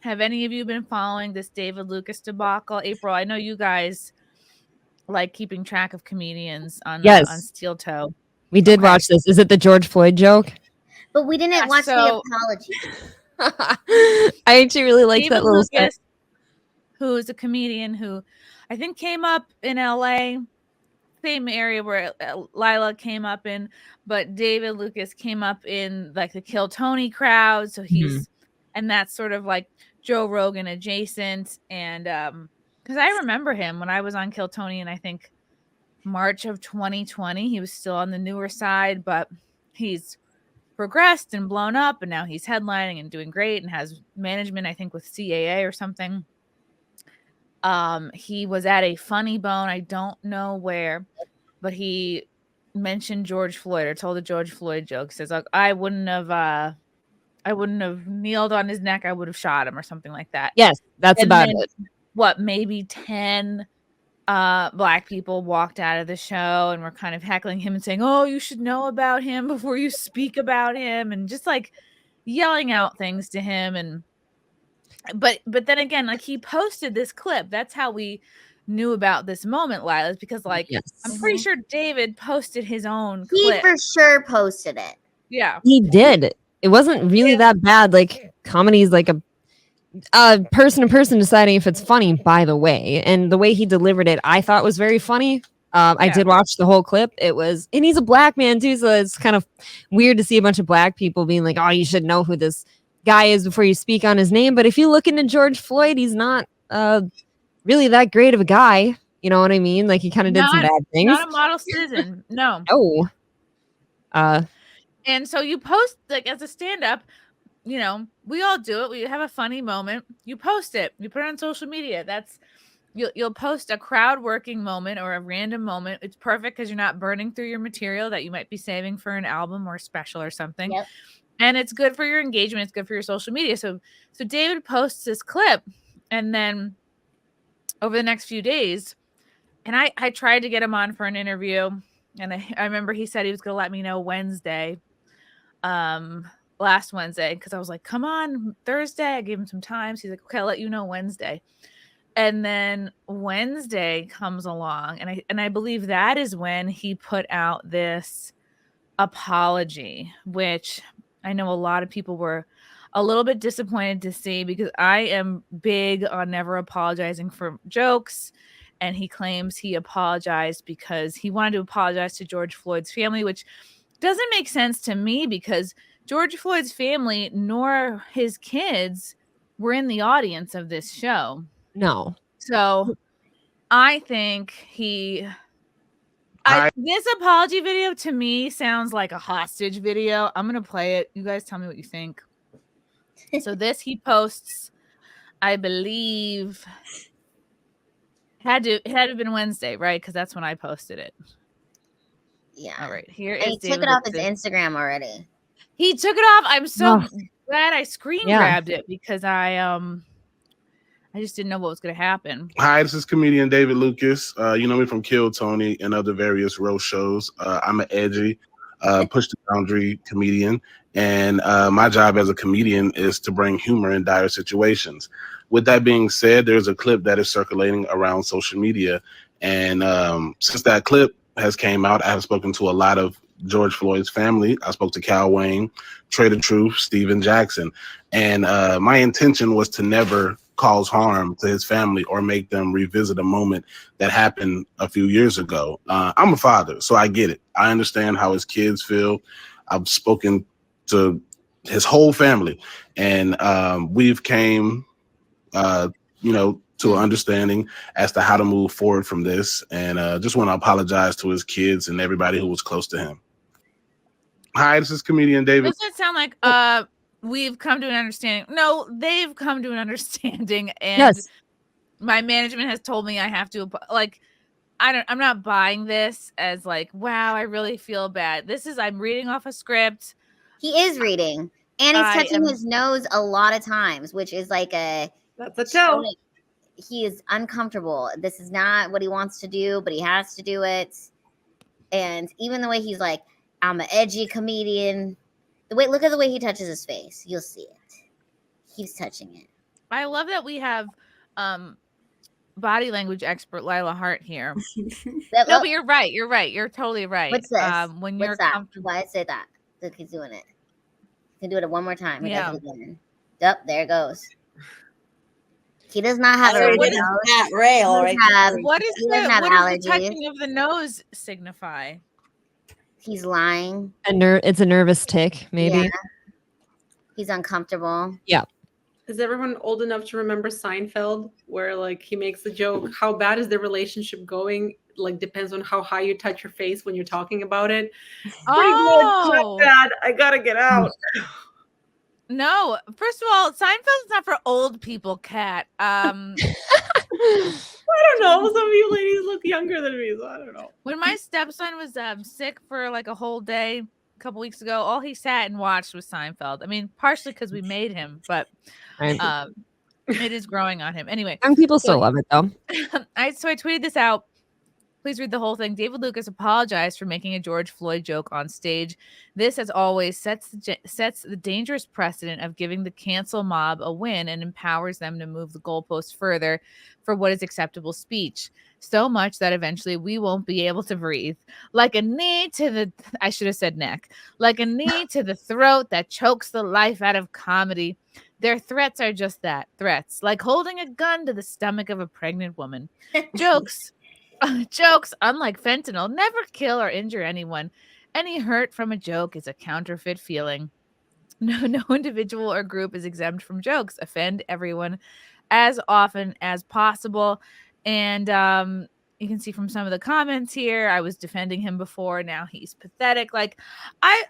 have any of you been following this David Lucas debacle? April, I know you guys like keeping track of comedians on Yes, Steel Toe. we did watch this. Is it the George Floyd joke? But we didn't watch the apology. I actually really liked David that little Lucas, who is a comedian who I think came up in LA, same area where Lila came up in, but David Lucas came up in like the Kill Tony crowd. So he's, and that's sort of like Joe Rogan adjacent. And because I remember him when I was on Kill Tony, and I think March of 2020, he was still on the newer side, but he's progressed and blown up, and now he's headlining and doing great and has management, I think, with CAA or something. He was at a Funny Bone, I don't know where, but he mentioned George Floyd or told a George Floyd joke. He says, like, I wouldn't have kneeled on his neck, I would have shot him or something like that. Yes, that's about it. What, maybe 10 Black people walked out of the show and were kind of heckling him and saying, oh, you should know about him before you speak about him, and just like yelling out things to him. And but then again, like, he posted this clip. That's how we knew about this moment, Lila, because like, I'm pretty sure David posted his own clip. He for sure posted it. Yeah, he did. It wasn't really that bad. Like, comedy is like a person to person deciding if it's funny, by the way. And the way he delivered it, I thought was very funny. I did watch the whole clip. It was, and he's a Black man too, so it's kind of weird to see a bunch of Black people being like, oh, you should know who this guy is before you speak on his name. But if you look into George Floyd, he's not really that great of a guy. You know what I mean? Like, he kind of did some bad things. Not a model citizen. No. And so you post, like, as a stand-up, you know, we all do it. We have a funny moment. You post it. You put it on social media. That's, you'll post a crowd working moment or a random moment. It's perfect because you're not burning through your material that you might be saving for an album or a special or something. Yep. And it's good for your engagement. It's good for your social media. So David posts this clip, and then over the next few days, and I tried to get him on for an interview, and I remember he said he was going to let me know Wednesday. Last Wednesday, because I was like, come on Thursday. I gave him some time. So he's like, okay, I'll let you know Wednesday. And then Wednesday comes along, and I believe that is when he put out this apology, which I know a lot of people were a little bit disappointed to see, because I am big on never apologizing for jokes. And he claims he apologized because he wanted to apologize to George Floyd's family, which doesn't make sense to me, because George Floyd's family nor his kids were in the audience of this show. No. So I think this apology video to me sounds like a hostage video. I'm going to play it. You guys tell me what you think. So this he posts, I believe, had to have been Wednesday, right? Because that's when I posted it. Yeah. All right. Here and is he David took it off Lucas. his Instagram already. He took it off. I'm so glad I screen grabbed it, because I just didn't know what was going to happen. Hi, this is comedian David Lucas. You know me from Kill Tony and other various roast shows. I'm an edgy, push the boundary comedian, and my job as a comedian is to bring humor in dire situations. With that being said, there's a clip that is circulating around social media, and since that clip has came out, I have spoken to a lot of George Floyd's family. I spoke to Cal Wayne, Trader Truth, Steven Jackson, and my intention was to never cause harm to his family or make them revisit a moment that happened a few years ago. I'm a father, so I get it. I understand how his kids feel. I've spoken to his whole family, and we've came, to an understanding as to how to move forward from this. And just want to apologize to his kids and everybody who was close to him. Hi, this is comedian David. Doesn't it sound like we've come to an understanding? No, they've come to an understanding, and my management has told me I have to, like, I'm not buying this as like, wow, I really feel bad. I'm reading off a script. He is reading, and he's touching his nose a lot of times, which is like that's a toe. He is uncomfortable. This is not what he wants to do, but he has to do it. And even the way he's like, I'm an edgy comedian. Look at the way he touches his face. You'll see it. He's touching it. I love that we have body language expert Lila Hart here. No, but you're right. You're right. You're totally right. What's this? When What's you're that? comfortable. Why say that? Look, he's doing it. He can do it one more time. He Yeah. does it again. Yep, there it goes. He does not have a So red what is nose. that rail right there. What is He doesn't have the allergies. touching of the nose signify? He's lying. It's a nervous tick, maybe. Yeah. He's uncomfortable. Yeah. Is everyone old enough to remember Seinfeld, where like he makes the joke, how bad is the relationship going? Like depends on how high you touch your face when you're talking about it. Oh, Pretty good. Cut that. I gotta get out. No, first of all, Seinfeld's not for old people, Kat. I don't know. Some of you ladies look younger than me, so I don't know. When my stepson was sick for like a whole day a couple weeks ago, all he sat and watched was Seinfeld. I mean, partially because we made him, but it is growing on him. Anyway, Young people still love it though. I tweeted this out. Please read the whole thing. David Lucas apologized for making a George Floyd joke on stage. This, as always, sets the dangerous precedent of giving the cancel mob a win and empowers them to move the goalposts further for what is acceptable speech. So much that eventually we won't be able to breathe. Like a knee to the, I should have said neck, like a knee to the throat that chokes the life out of comedy. Their threats are just that, threats, like holding a gun to the stomach of a pregnant woman. Jokes, unlike fentanyl, never kill or injure anyone. Any hurt from a joke is a counterfeit feeling. No individual or group is exempt from jokes. Offend everyone as often as possible. And you can see from some of the comments here, I was defending him before. Now he's pathetic. Like, I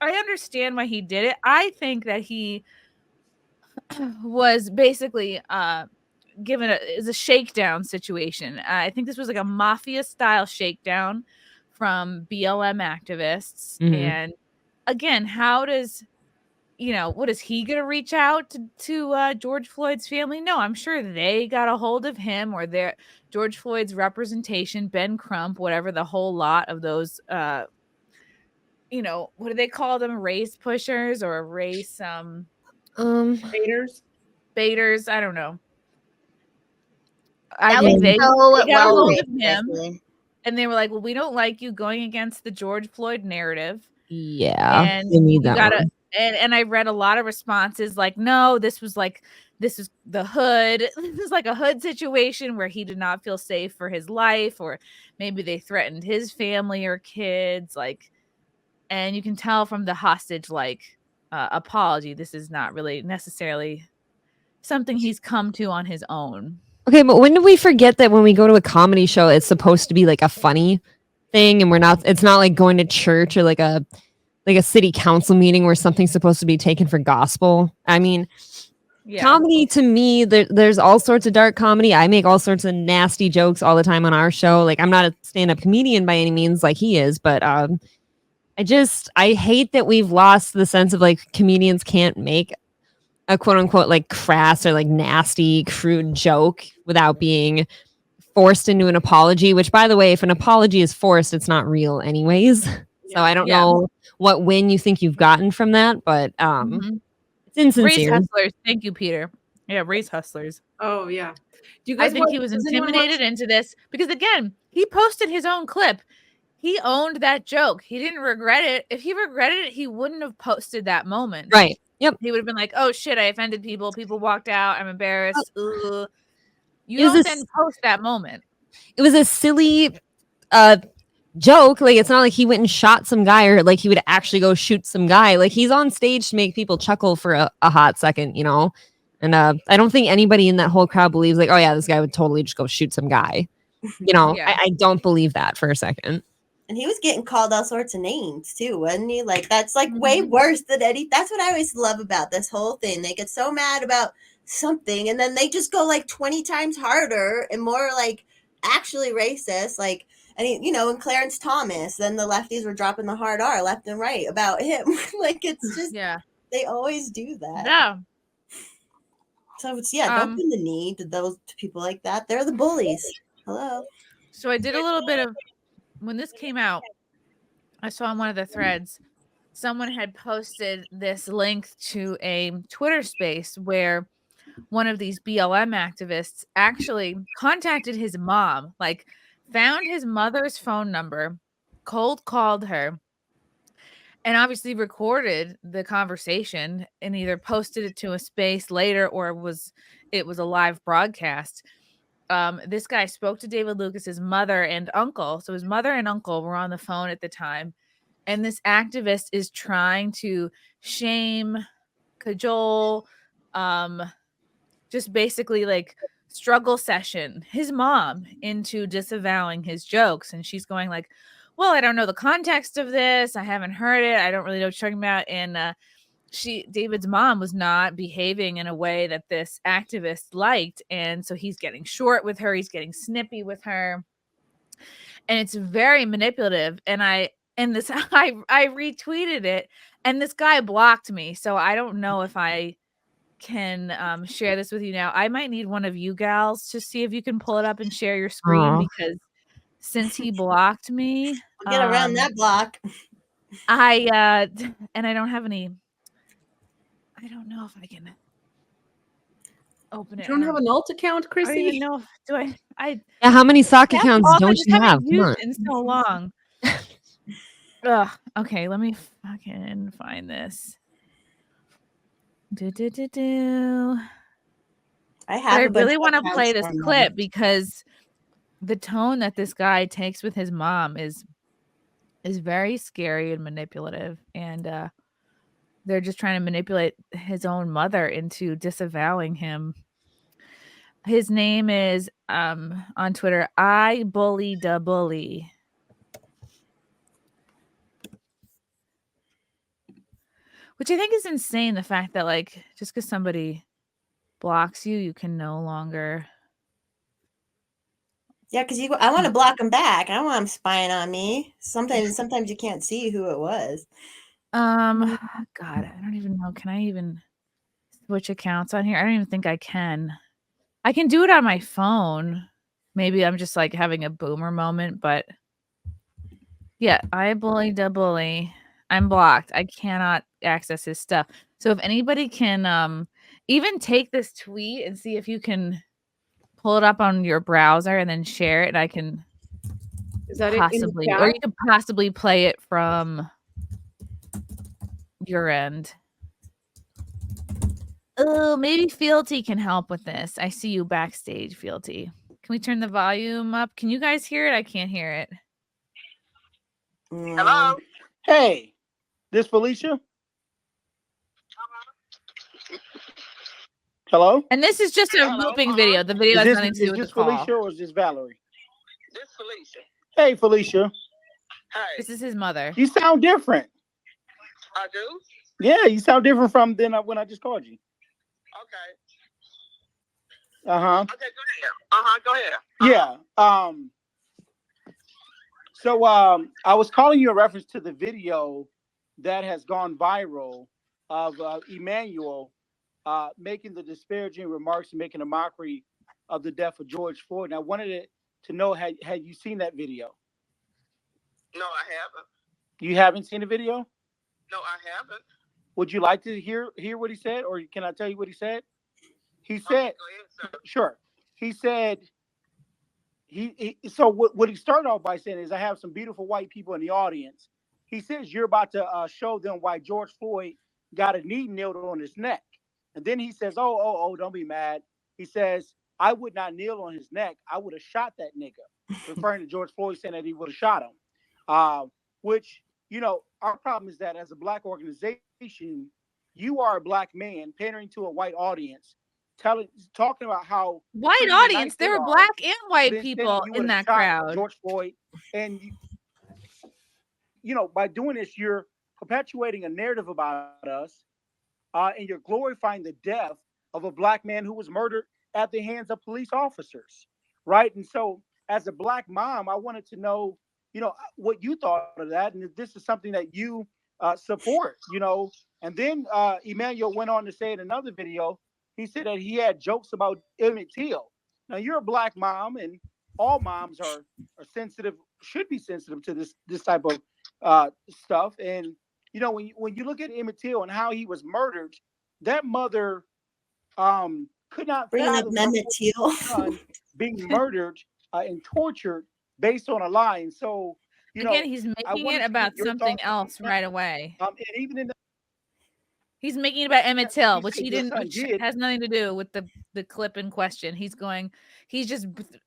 understand why he did it. I think that he was basically given is a shakedown situation. I think this was like a mafia style shakedown from BLM activists. Mhm. And again, how does, what is he going to reach out to George Floyd's family? No, I'm sure they got a hold of him or their George Floyd's representation, Ben Crump, whatever, the whole lot of those, what do they call them? Race pushers or race, baiters. I don't know. I think they got a hold of him, and they were like, "Well, we don't like you going against the George Floyd narrative." Yeah, and they need that. And I read a lot of responses like, "No, this is the hood. This is like a hood situation where he did not feel safe for his life, or maybe they threatened his family or kids." Like, and you can tell from the hostage apology, this is not really necessarily something he's come to on his own. Okay, but when do we forget that when we go to a comedy show, it's supposed to be like a funny thing, and it's not like going to church or like a city council meeting where something's supposed to be taken for gospel. I mean, comedy to me, there's all sorts of dark comedy. I make all sorts of nasty jokes all the time on our show. Like, I'm not a stand-up comedian by any means like he is, but I hate that we've lost the sense of like comedians can't make a quote unquote like crass or like nasty, crude joke without being forced into an apology, which by the way, if an apology is forced, it's not real anyways. So I don't know what win you think you've gotten from that, but it's insincere. Race hustlers. Thank you, Peter. Yeah, race hustlers. Oh yeah. Do you guys think he was intimidated into this? Because again, he posted his own clip. He owned that joke. He didn't regret it. If he regretted it, he wouldn't have posted that moment. Right. Yep. He would have been like, "Oh shit, I offended people. People walked out. I'm embarrassed." You don't then post that moment. It was a silly joke. Like, it's not like he went and shot some guy or like he would actually go shoot some guy. Like, he's on stage to make people chuckle for a hot second, And I don't think anybody in that whole crowd believes like, oh yeah, this guy would totally just go shoot some guy. I don't believe that for a second. And he was getting called all sorts of names too, wasn't he? Like, that's like way worse than that's what I always love about this whole thing. They get so mad about something and then they just go like 20 times harder and more like actually racist. Like, and Clarence Thomas, then the lefties were dropping the hard R left and right about him. Like, it's just, they always do that. Yeah. So it's, don't bend the knee to those people like that. They're the bullies. Hello. So I did a little bit of, when this came out, I saw on one of the threads, someone had posted this link to a Twitter space where one of these BLM activists actually contacted his mom, like found his mother's phone number, cold called her, and obviously recorded the conversation and either posted it to a space later or it was a live broadcast. This guy spoke to David Lucas's mother and uncle. So his mother and uncle were on the phone at the time. And this activist is trying to shame, cajole, just basically like struggle session his mom into disavowing his jokes. And she's going like, well, I don't know the context of this. I haven't heard it. I don't really know what you're talking about. And David's mom was not behaving in a way that this activist liked. And so he's getting short with her. He's getting snippy with her. And it's very manipulative. And I retweeted it and this guy blocked me. So I don't know if I can share this with you now. I might need one of you gals to see if you can pull it up and share your screen because since he blocked me, We'll get around that block. And I don't have any. I don't know if I can open it. You don't have an alt account, Chrissy? I don't even know if do I. Yeah, how many sock accounts don't you have? Come on. In so long. Ugh. Okay, let me fucking find this. I really want to play this clip because the tone that this guy takes with his mom is very scary and manipulative, and they're just trying to manipulate his own mother into disavowing him. His name is on Twitter, I Bully da Bully. Which I think is insane, the fact that like just because somebody blocks you, you can no longer. Yeah, because I want to block them back. I don't want them spying on me. Sometimes you can't see who it was. God, I don't even know. Can I even switch accounts on here? I don't even think I can. I can do it on my phone. Maybe I'm just like having a boomer moment, but yeah, I Bully da Bully. I'm blocked. I cannot access his stuff. So if anybody can even take this tweet and see if you can pull it up on your browser and then share it, I can possibly, or you could possibly play it from your end. Oh, maybe Fealty can help with this. I see you backstage, Fealty. Can we turn the volume up? Can you guys hear it? I can't hear it. Hello? Hey, this Felicia? Hello? And this is just a looping video. The video has nothing to do with the call. Is this Felicia or is this Valerie? This Felicia. Hey, Felicia. Hey. This is his mother. You sound different. I do? Yeah, you sound different from when I just called you. Okay. Uh-huh. Okay, go ahead. Yeah. So I was calling you in reference to the video that has gone viral of Emmanuel making the disparaging remarks and making a mockery of the death of George Floyd. And I wanted to know, had you seen that video? No, I haven't. You haven't seen the video? No, I haven't. Would you like to hear what he said, or can I tell you what he said? He said, go ahead, sir. Sure. He said, so what he started off by saying is, I have some beautiful white people in the audience. He says, you're about to show them why George Floyd got a knee nailed on his neck. And then he says, oh, don't be mad. He says, I would not kneel on his neck. I would have shot that nigga, referring to George Floyd, saying that he would have shot him. Which, our problem is that as a black organization, you are a black man pandering to a white audience, talking about how white audience, there were black and white people in that crowd. George Floyd, and by doing this, you're perpetuating a narrative about us, and you're glorifying the death of a black man who was murdered at the hands of police officers, right? And so, as a black mom, I wanted to know, what you thought of that, and if this is something that you support, And then Emmanuel went on to say in another video, he said that he had jokes about Emmett Till. Now, you're a black mom, and all moms are sensitive, should be sensitive to this type of stuff. And when you look at Emmett Till and how he was murdered, that mother could could not Bringing up fathom her Mehmet Till. son being murdered and tortured based on a lie. And so, Again, he's I making wanted it to get about your something thoughts on else that. right away. And even in the He's making it about Emmett Till, which said he your didn't, son which did. has nothing to do with the clip in question.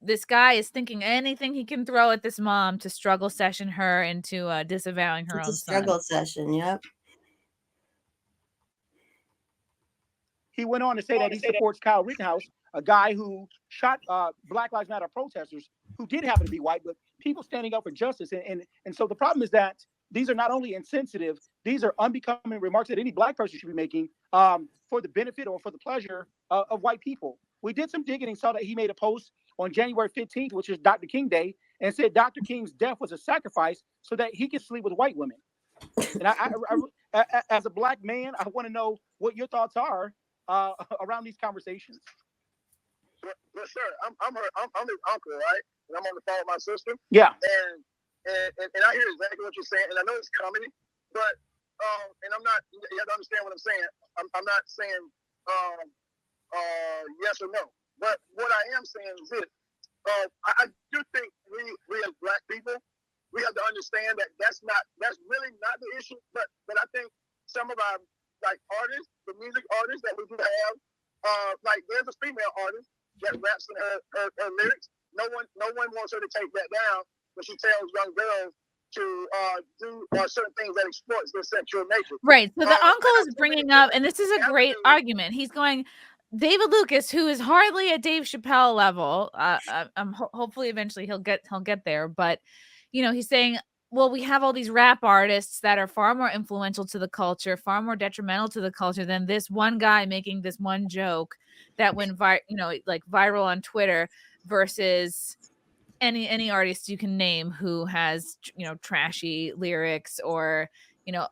This guy is thinking anything he can throw at this mom to struggle session her into disavowing her It's own a struggle son. session. Yep. He went on to say that he supports Kyle Rittenhouse, a guy who shot Black Lives Matter protesters who did happen to be white, but people standing up for justice. And so the problem is that these are not only insensitive, these are unbecoming remarks that any black person should be making for the benefit or for the pleasure of white people. We did some digging and saw that he made a post on January 15th, which is Dr. King Day, and said Dr. King's death was a sacrifice so that he could sleep with white women. And as a black man, I want to know what your thoughts are around these conversations. Well, sir, I'm his uncle, right? And I'm on the phone with my sister. Yeah. And I hear exactly what you're saying, and I know it's comedy, but and I'm not. You have to understand what I'm saying. I'm not saying yes or no, but what I am saying is this: I do think we as black people, we have to understand that that's really not the issue. But I think some of our artists, the music artists that we do have, there's a female artist that raps in her lyrics. No one wants her to take that down when she tells young girls to do certain things that exploits their sexual nature. Right. So the uncle is bringing up, and this is a great argument. He's going, David Lucas, who is hardly at Dave Chappelle level. Hopefully, eventually he'll get there. But he's saying, well, we have all these rap artists that are far more influential to the culture, far more detrimental to the culture than this one guy making this one joke that went viral on Twitter versus any artist you can name who has trashy lyrics or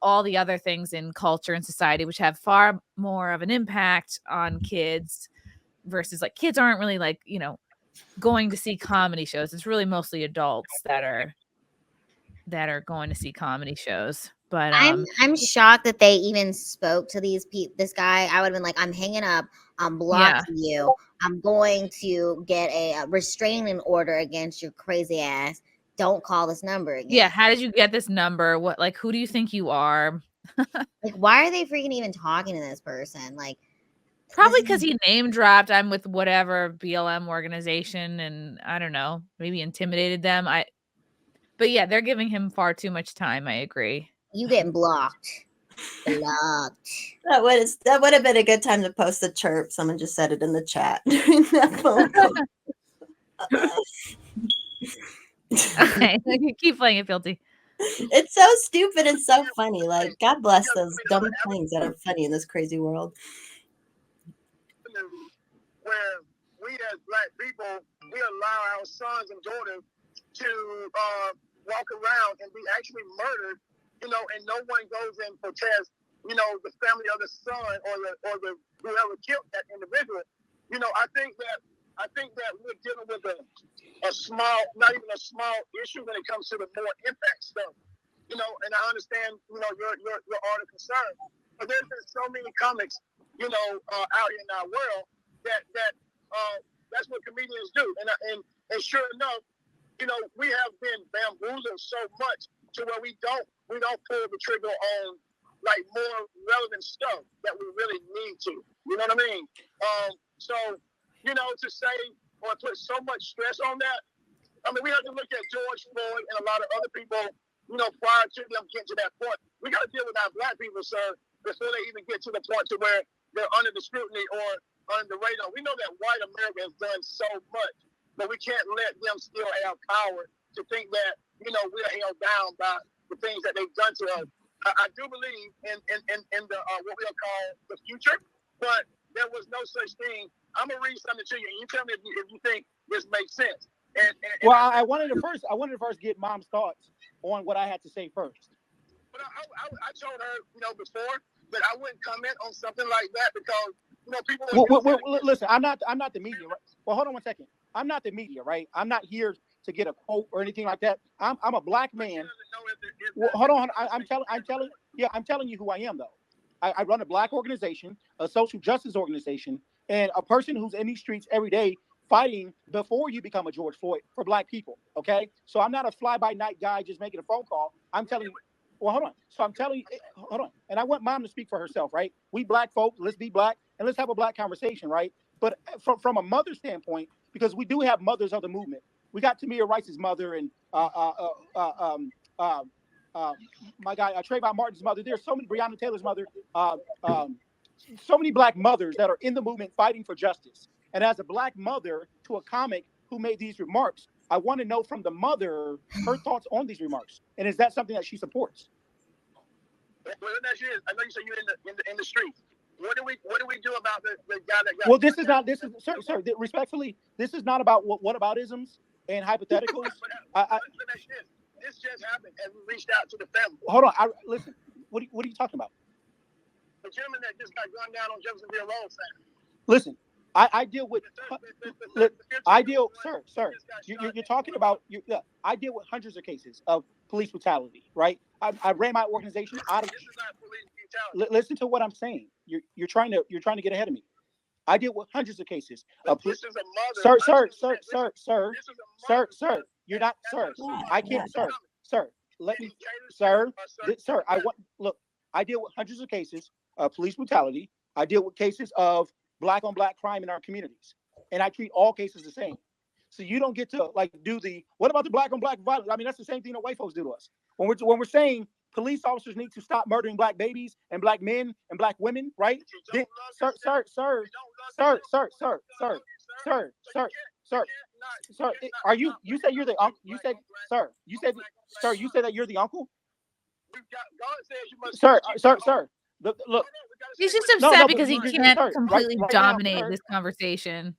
all the other things in culture and society which have far more of an impact on kids versus kids aren't really going to see comedy shows. It's really mostly adults that are going to see comedy shows. But I'm shocked that they even spoke to this guy. I would have been like, I'm hanging up, I'm blocking you, I'm going to get a restraining order against your crazy ass. Don't call this number again. Yeah, how did you get this number? What who do you think you are? Why are they freaking even talking to this person? Probably because he name dropped, I'm with whatever BLM organization, and I don't know, maybe intimidated them. But yeah, they're giving him far too much time. I agree. You getting blocked. Blocked. That would have been a good time to post a chirp. Someone just said it in the chat during that phone call. Okay, keep playing it, Filthy. It's so stupid and so funny. God bless those dumb things that are funny in this crazy world. Where we as black people, we allow our sons and daughters to walk around and be actually murdered, and no one goes and protests, the family of the son or the whoever killed that individual. I think that we're dealing with a small, not even a small issue when it comes to the more impact stuff. And I understand, your art of concern, but there's been so many comics, out in our world that's what comedians do. And sure enough, we have been bamboozled so much to where we don't pull the trigger on more relevant stuff that we really need to. You know what I mean? So to say or put so much stress on that, I mean, we have to look at George Floyd and a lot of other people, prior to them getting to that point. We got to deal with our black people, sir, before they even get to the point to where they're under the scrutiny or under the radar. We know that white America has done so much, but we can't let them still have power to think that, we're held down by the things that they've done to us. I do believe in the what we'll call the future, but there was no such thing. I'm gonna read something to you, and you tell me if you think this makes sense. I wanted to first get Mom's thoughts on what I had to say first. But I told her, before that I wouldn't comment on something like that because people. Listen, I'm not the media. Right? Well, hold on one second. I'm not the media, right? I'm not here to get a quote or anything like that. I'm a black man. Well, hold on. I'm telling you who I am, though. I run a black organization, a social justice organization, and a person who's in these streets every day fighting before you become a George Floyd for black people. Okay, so I'm not a fly-by-night guy just making a phone call. I'm telling you. Well, hold on. So I'm telling you, hold on. And I want mom to speak for herself, right? We black folk, let's be black and let's have a black conversation, right? But from a mother standpoint, because we do have mothers of the movement. We got Tamir Rice's mother and my guy Trayvon Martin's mother. There's so many, Breonna Taylor's mother. So many black mothers that are in the movement fighting for justice. And as a black mother to a comic who made these remarks, I want to know from the mother her thoughts on these remarks, and is that something that she supports? Well, that's it. I know you said you're in the streets. What do we do about the guy that got? Well, this is sir. Respectfully, this is not about whataboutisms and hypotheticals. This just happened, and we reached out to the family. Hold on, listen. What are you talking about? The gentleman that just got gunned down on Jeffersonville Road. Listen. I deal with, sir. You're talking about, I deal with hundreds of cases of police brutality, right? I ran my organization out of. Listen to what I'm saying. You're trying to get ahead of me. I deal with hundreds of cases of police. Sir. You're not, sir. I can't, sir. Let me, sir. I deal with hundreds of cases of police brutality. I deal with cases of black on black crime in our communities, and I treat all cases the same. So you don't get to like do the what about the black on black violence? I mean, that's the same thing that white folks do to us. When we're saying police officers need to stop murdering black babies and black men and black women, right? Then, sir, are you said you're the uncle? You said that you're the uncle? Sir. Look. He's just upset because he can't completely dominate this conversation.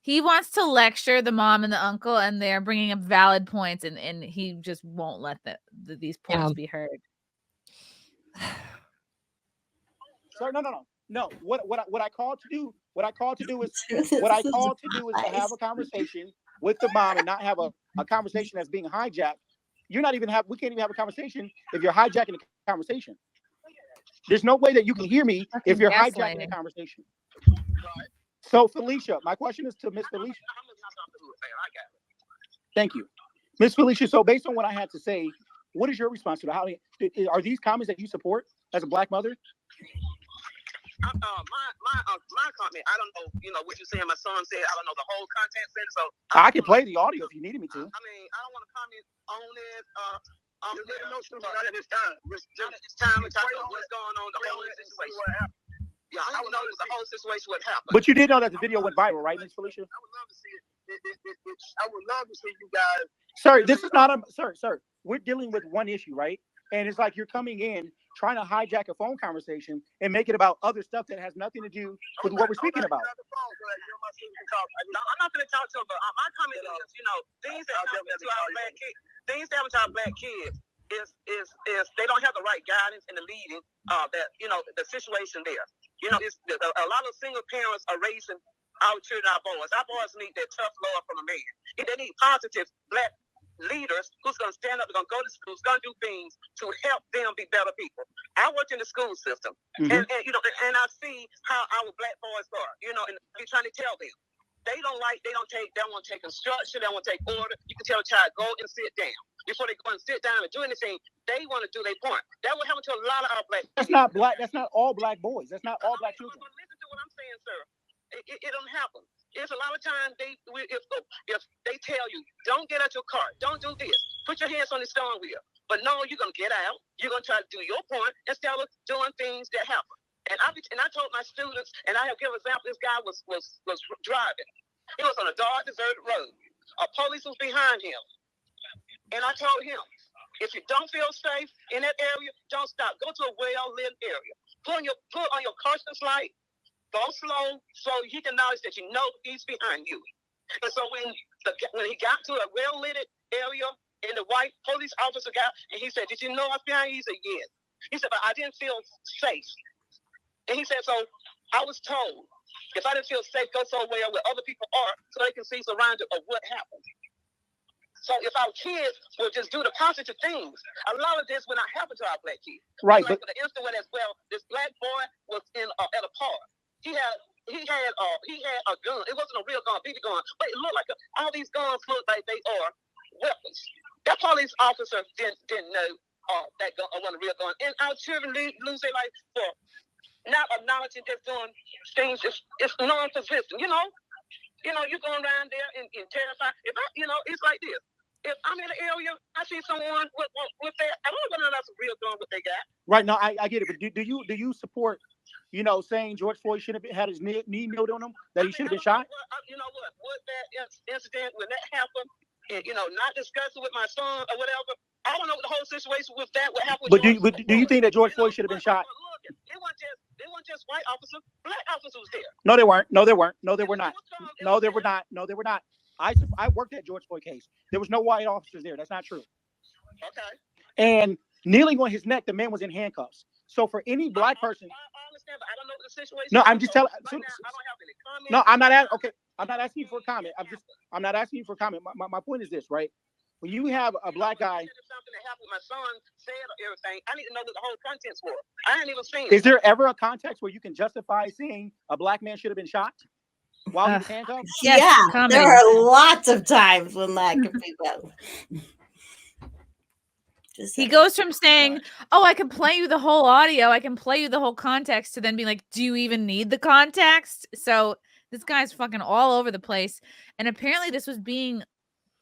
He wants to lecture the mom and the uncle, and they're bringing up valid points, and he just won't let these points be heard. Sir, no. What I called to do is to have a conversation with the mom and not have a conversation that's being hijacked. We can't even have a conversation if you're hijacking the conversation. There's no way that you can hear me if you're hijacking the conversation. So, Felicia, my question is to Miss Felicia. Thank you. Miss Felicia, so based on what I had to say, what is your response to that? Are these comments that you support as a black mother? My comment, I don't know, what you're saying. My son said, I don't know the whole content, so I can play the audio if you needed me to. I mean, I don't want to comment on it. Not at this time. Not at this time. It's what's going on, the whole situation. Yeah, I don't know the whole situation, what happened. But you did know that the video went viral, right, Miss Felicia? I would love to see it. I would love to see you guys. Sir, this is not sir. We're dealing with one issue, right? And it's like you're coming in trying to hijack a phone conversation and make it about other stuff that has nothing to do with what we're speaking about. No, I'm not going to talk to him, but my comment is, things that happen to our black kids, is they don't have the right guidance and the leading the situation there. It's a lot of single parents are raising our children, our boys. Our boys need that tough love from a man. They need positive black leaders who's going to stand up, going to go to schools, going to do things to help them be better people. I work in the school system, and I see how our black boys are, and we're trying to tell them. They don't want to take instruction, they don't want to take order. You can tell a child, go and sit down. Before they go and sit down and do anything, they want to do their point. That will happen to a lot of our black That's not black. That's not all black boys. That's not all black children. Listen to what I'm saying, sir. It don't happen. It's a lot of times if they tell you, don't get out your car, don't do this, put your hands on the steering wheel. But no, you're gonna get out. You're gonna try to do your point instead of doing things that happen. And I told my students, and I have given an example. This guy was driving. He was on a dark, deserted road. A police was behind him, and I told him, if you don't feel safe in that area, don't stop. Go to a well-lit area. Put on your caution light. Go slow so he can acknowledge that he's behind you. And so when he got to a well-lit area and the white police officer got, and he said, did you know I was behind you? He said, yes. He said, but I didn't feel safe. And he said, so I was told, if I didn't feel safe, go somewhere where other people are so they can see surrounded of what happened. So if our kids will just do the positive things, a lot of this will not happen to our black kids. Right. Like for the incident as well, this black boy was at a park. He had he had a gun. It wasn't a real gun, a BB gun, but it looked like all these guns look like they are weapons. That police officer didn't know that gun wasn't a real gun, and our children lose their life for not acknowledging just doing things. It's non-persistent. You know, you're going around there and terrified. If it's like this. If I'm in the area, I see someone with that. I don't know if that's a real gun what they got. Right. No, I get it. But do you support, saying George Floyd should have had his knee nailed on him, that he should have been shot? You know what? With that incident, when that happened, and not discussing with my son or whatever, I don't know what the whole situation with that. What happened? But do you think that George Floyd should have been shot? It wasn't just white officers. Black officers was there. No, they weren't. No, they weren't. No, they were not. No, they were not. No, they were not. I worked at George Floyd case. There was no white officers there. That's not true. Okay. And kneeling on his neck, the man was in handcuffs. So for any black person, I understand, but I don't know the situation. No, I'm just telling. Right now, I don't have any comments. No, I'm not asking. Okay, I'm not asking you for a comment. I'm not asking you for a comment. My point is this, right? When you have a black guy, something that happened, my son said everything. I need to know what the whole contents were. I ain't even seen it. Is there ever a context where you can justify saying a black man should have been shot while he was handcuffed? Yes, yeah, comedy. there are lots of times when that could be done. He goes from saying, "Oh, I can play you the whole audio, I can play you the whole context," to then being like, "Do you even need the context?" So this guy's fucking all over the place, and apparently this was being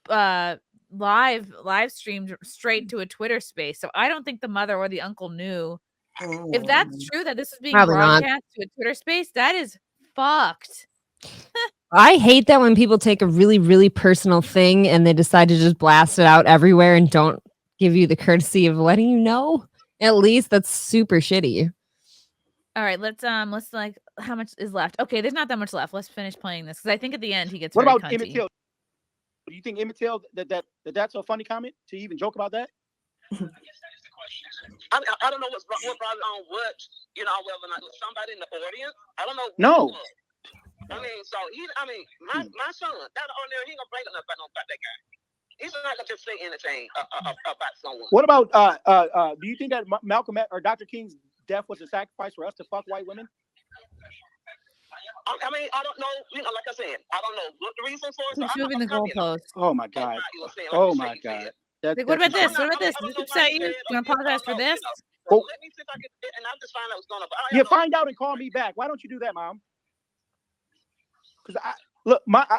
live streamed straight to a Twitter space. So I don't think the mother or the uncle knew. If that's true that this is being broadcast to a Twitter space, that is fucked. I hate that when people take a really, really personal thing and they decide to just blast it out everywhere and don't give you the courtesy of letting you know. At least that's super shitty. All right, let's like, how much is left? Okay, there's not that much left. Let's finish playing this because I think at the end he gets. What very about cunty. Emmett Till? Do you think Emmett Till that's a funny comment to even joke about that? I don't know what brought it on. Whether or not somebody in the audience. I don't know. No. I mean, so my son, that on there, he gonna bring up about that guy. He's not gonna just say anything about someone. What about do you think that Malcolm or Dr. King's death was a sacrifice for us to fuck white women? I mean, I don't know. Like I said, I don't know what the reason for it. Who's moving the goalpost? Oh my god! Oh my god! What about this? What about this? Does this upset you? You want to apologize for this? Well, let me see if I can, and I'll just find out what's going on. Yeah, find out and call me back. Why don't you do that, Mom? Because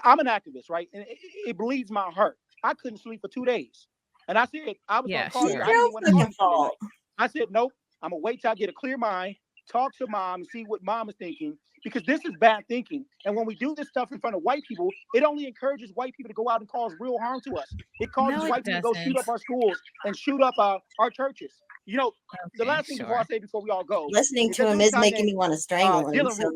I'm an activist, right? And it bleeds my heart. I couldn't sleep for 2 days, and I said I was gonna call you. I didn't want to call you today. I said nope. I'm gonna wait till I get a clear mind, talk to Mom, and see what Mom is thinking. Because this is bad thinking. And when we do this stuff in front of white people, it only encourages white people to go out and cause real harm to us. It causes white people to go shoot up our schools and shoot up our churches. The last thing before I say before we all go. Listening to him is making me want to strangle him. So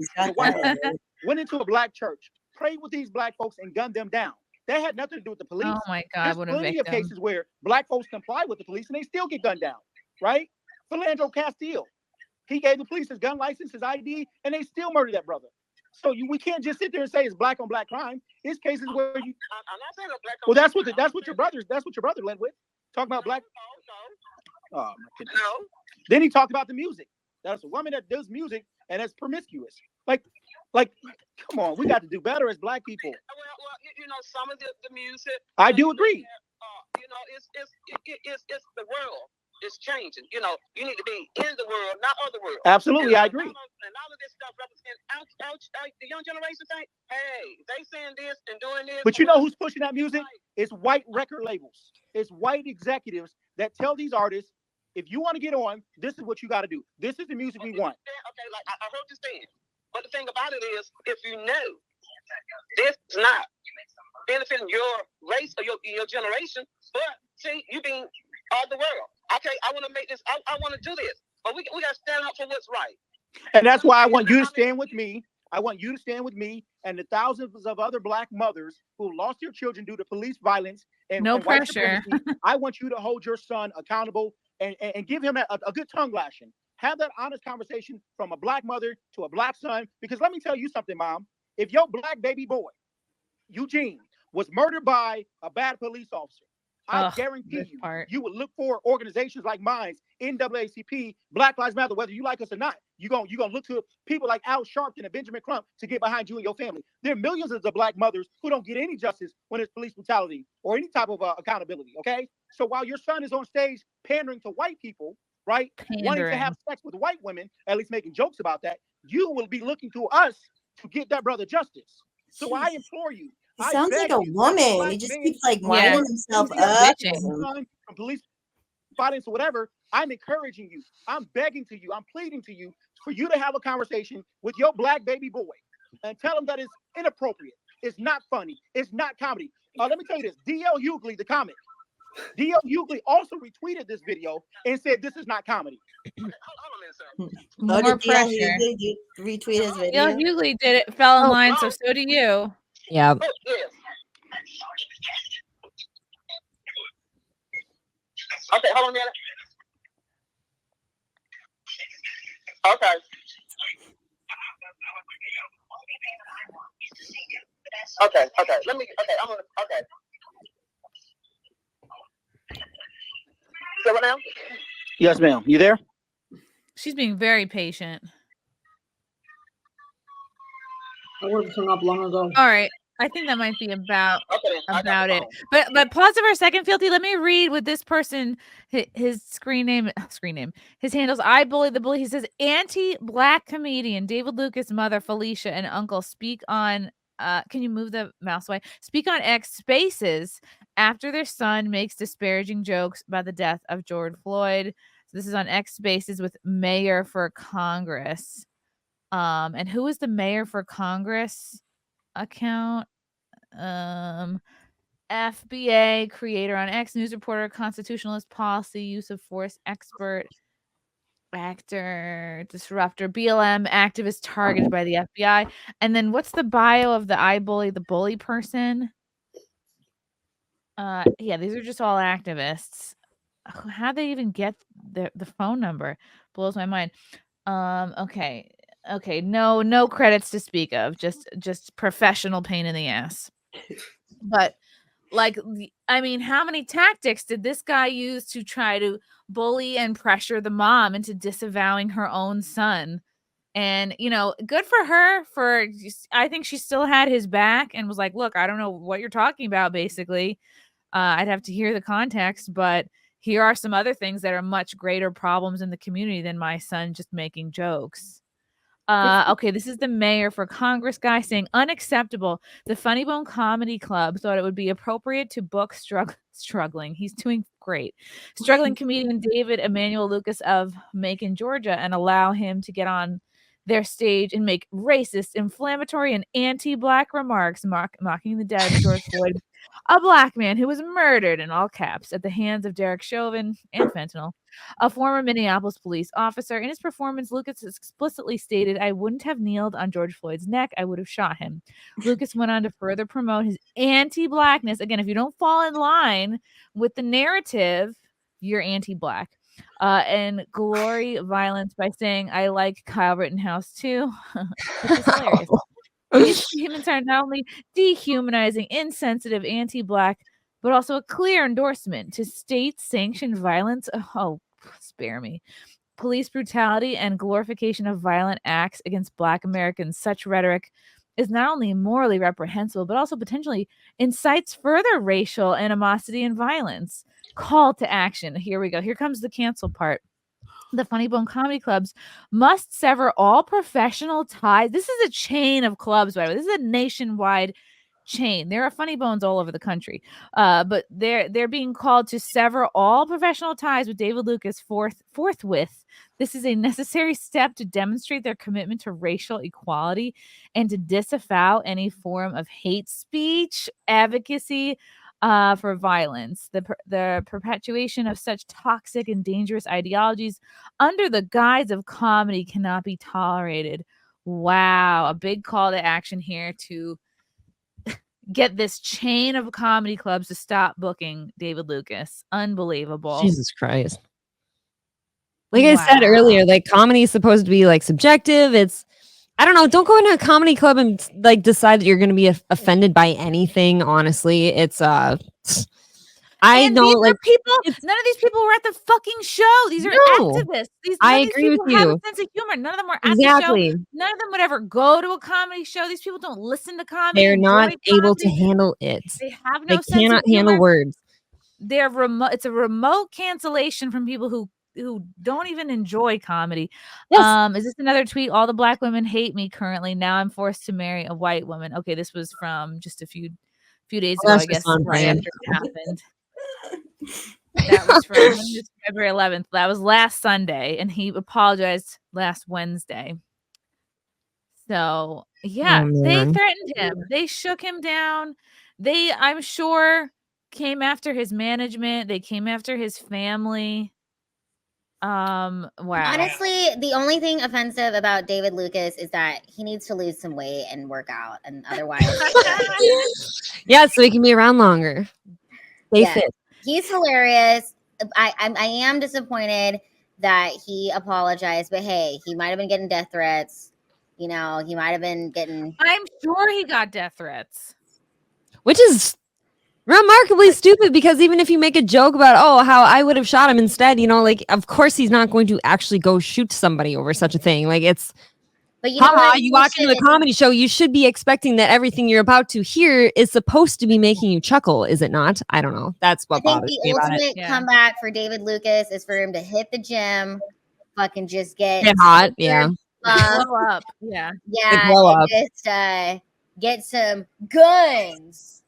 went into a black church, prayed with these black folks, and gunned them down. That had nothing to do with the police. Oh my God! There's plenty of cases where black folks comply with the police and they still get gunned down, right? Philando Castile. He gave the police his gun license, his ID, and they still murdered that brother. So we can't just sit there and say it's black on black crime. It's cases where you. I'm not saying black on. Well, that's what your brother led with. Talking about black. No. Oh my goodness. No. Then he talked about the music. That's a woman that does music and is promiscuous. Like, come on, we got to do better as black people. Well, some of the music. I do agree. It's the world. It's changing. You need to be in the world, not of the world. Absolutely, I agree. And all of this stuff represents the young generation think, hey, they saying this and doing this. But you know who's pushing that music? It's white record labels. It's white executives that tell these artists, if you want to get on, this is what you got to do. This is the music we want. Okay, like I heard you saying. But the thing about it is, if you know this is not benefiting your race or your generation, but see, you being of the world. Okay, I want to make this. I want to do this, but we got to stand up for what's right. And that's why I want you to stand with me. I want you to stand with me and the thousands of other black mothers who lost their children due to police violence and no pressure. I want you to hold your son accountable and give him a good tongue lashing. Have that honest conversation from a black mother to a black son. Because let me tell you something, Mom. If your black baby boy, Eugene, was murdered by a bad police officer, I guarantee you would look for organizations like mine, NAACP, Black Lives Matter, whether you like us or not. You're gonna look to people like Al Sharpton and Benjamin Crump to get behind you and your family. There are millions of Black mothers who don't get any justice when it's police brutality or any type of accountability, okay? So while your son is on stage pandering to white people, right, wanting to have sex with white women, at least making jokes about that, you will be looking to us to get that brother justice. So I implore you. He sounds like a woman. He just keeps like winding himself up. From police violence or whatever, I'm encouraging you. I'm begging to you. I'm pleading to you for you to have a conversation with your Black baby boy and tell him that it's inappropriate. It's not funny. It's not comedy. Let me tell you this. D.L. Hughley, the comic. D.L. Hughley also retweeted this video and said this is not comedy. More pressure. Retweet his video. D.L. Hughley did it. Fell in line, so do you. Yeah. Okay, hold on a minute. Okay. Okay. I'm gonna. Okay. So what now? Yes, ma'am. You there? She's being very patient. I would have hung up long ago. All right. I think that might be about it. But pause it for a second, Fealty. Let me read with this person his screen name, his handles. I bully the bully. He says anti-Black comedian David Lucas' mother Felicia and uncle speak on. Can you move the mouse away? Speak on X Spaces after their son makes disparaging jokes about the death of George Floyd. So this is on X Spaces with Mayor for Congress. And who is the Mayor for Congress account? FBA creator on X, news reporter, constitutionalist, policy, use of force expert, actor, disruptor, BLM activist targeted by the FBI. And then what's the bio of the I bully the bully person? Yeah, these are just all activists. How'd they even get the phone number? Blows my mind. Okay, no credits to speak of, just professional pain in the ass. But like, I mean, how many tactics did this guy use to try to bully and pressure the mom into disavowing her own son? And, you know, good for her I think she still had his back and was like, look, I don't know what you're talking about, basically. I'd have to hear the context, but here are some other things that are much greater problems in the community than my son just making jokes. Okay, this is the Mayor for Congress guy saying unacceptable. The Funny Bone Comedy Club thought it would be appropriate to book struggling. He's doing great. Struggling comedian David Emmanuel Lucas of Macon, Georgia, and allow him to get on their stage and make racist, inflammatory, and anti-Black remarks, mocking the dead George Floyd, a Black man who was murdered in all caps at the hands of Derek Chauvin and fentanyl, a former Minneapolis police officer. In his performance, Lucas explicitly stated, "I wouldn't have kneeled on George Floyd's neck. I would have shot him." Lucas went on to further promote his anti-Blackness. Again, if you don't fall in line with the narrative, you're anti-Black. And glory violence by saying, "I like Kyle Rittenhouse too," which is hilarious. These statements are not only dehumanizing, insensitive, anti-Black, but also a clear endorsement to state-sanctioned violence. Oh, spare me. Police brutality and glorification of violent acts against Black Americans. Such rhetoric is not only morally reprehensible, but also potentially incites further racial animosity and violence. Call to action. Here we go. Here comes the cancel part. The Funny Bone Comedy Clubs must sever all professional ties. This is a chain of clubs, by the way. This is a nationwide chain. There are Funny Bones all over the country, but they're being called to sever all professional ties with David Lucas forthwith. This is a necessary step to demonstrate their commitment to racial equality and to disavow any form of hate speech, advocacy for violence. The perpetuation of such toxic and dangerous ideologies under the guise of comedy cannot be tolerated. Wow, a big call to action here to get this chain of comedy clubs to stop booking David Lucas. Unbelievable. Jesus Christ. Like I said earlier, like comedy is supposed to be like subjective. I don't know. Don't go into a comedy club and like decide that you're going to be offended by anything. Honestly, it's I and know, these like are people. it's None of these people were at the fucking show. These are no. activists. I None of these agree with people have a you. sense of humor. None of them were at the show. Exactly. None of them would ever go to a comedy show. These people don't listen to comedy. They're not Enjoy able to comedy. handle it. They have They no sense of cannot handle humor. words. They're remote. It's a remote cancellation from people who don't even enjoy comedy. Yes. Is this another tweet? All the black women hate me currently. Now I'm forced to marry a white woman. Okay, this was from just a few days ago, That's I just guess, on right brand. after it happened. That was from when was February 11th. That was last Sunday, and he apologized last Wednesday. So yeah, they man. threatened him. They shook him down. They, I'm sure, came after his management. They came after his family. Wow. Honestly, the only thing offensive about David Lucas is that he needs to lose some weight and work out, and otherwise, Yeah, so he can be around longer. Stay yeah, fit. he's hilarious. I am disappointed that he apologized, but hey, he might have been getting death threats. You know, he might have been getting. I'm sure he got death threats. Which is remarkably stupid, because even if you make a joke about, oh, how I would have shot him instead, you know, like, of course he's not going to actually go shoot somebody over such a thing. Like, it's, But you know what? you walk into a comedy show, you should be expecting that everything you're about to hear is supposed to be making you chuckle, is it not? I don't know. That's what I think bothers the me about it. ultimate comeback for David Lucas is for him to hit the gym, fucking just get hot, yeah. Blow up. Yeah. Yeah, blow and up. just get some guns.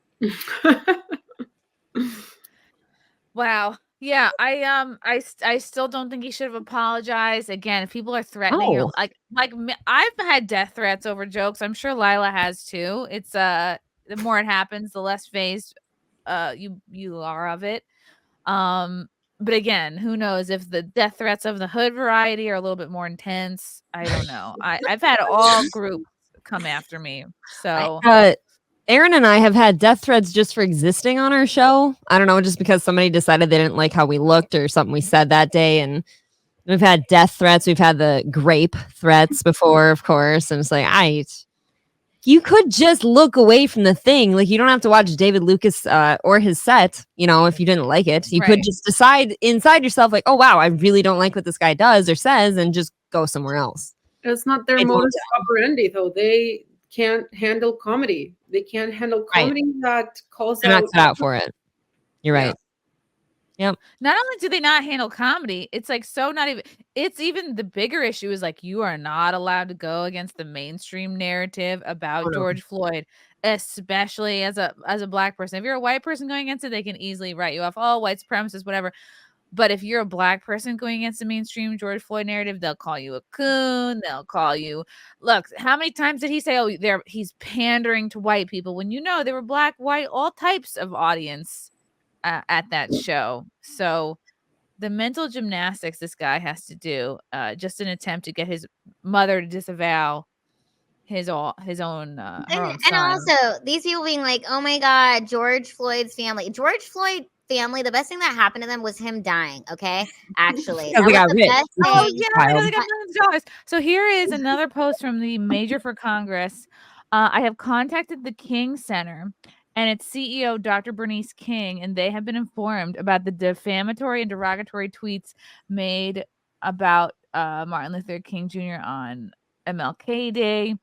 Wow. Yeah, I still don't think he should have apologized. Again, if people are threatening you, I've had death threats over jokes. I'm sure Lila has too. It's the more it happens, the less phased you are of it. But again, who knows if the death threats of the hood variety are a little bit more intense. I don't know. I've had all groups come after me. So Aaron and I have had death threats just for existing on our show. I don't know, just because somebody decided they didn't like how we looked or something we said that day. And we've had death threats. We've had the grape threats before, of course. And it's like, you could just look away from the thing. Like, you don't have to watch David Lucas or his set, you know, if you didn't like it. You could just decide inside yourself, like, oh, wow, I really don't like what this guy does or says, and just go somewhere else. It's not their modus operandi, though. They can't handle comedy. They can't handle comedy that calls They're not set out for it. You're right. Yep. Not only do they not handle comedy, it's like it's even the bigger issue is like, you are not allowed to go against the mainstream narrative about George Floyd, especially as a black person. If you're a white person going against it, they can easily write you off. Oh, white supremacist, whatever. But if you're a black person going against the mainstream George Floyd narrative, they'll call you a coon. They'll call you, look, how many times did he say, oh, he's pandering to white people, when you know there were black, white, all types of audience at that show. So the mental gymnastics this guy has to do, just an attempt to get his mother to disavow his own And also these people being like, oh my God, George Floyd's family. George Floyd family, the best thing that happened to them was him dying. Okay, actually, that was the best thing. Oh yeah, they got millions of dollars. So here is another post from the Major for Congress. I have contacted the King Center and its CEO, Dr. Bernice King, and they have been informed about the defamatory and derogatory tweets made about Martin Luther King Jr. on MLK Day,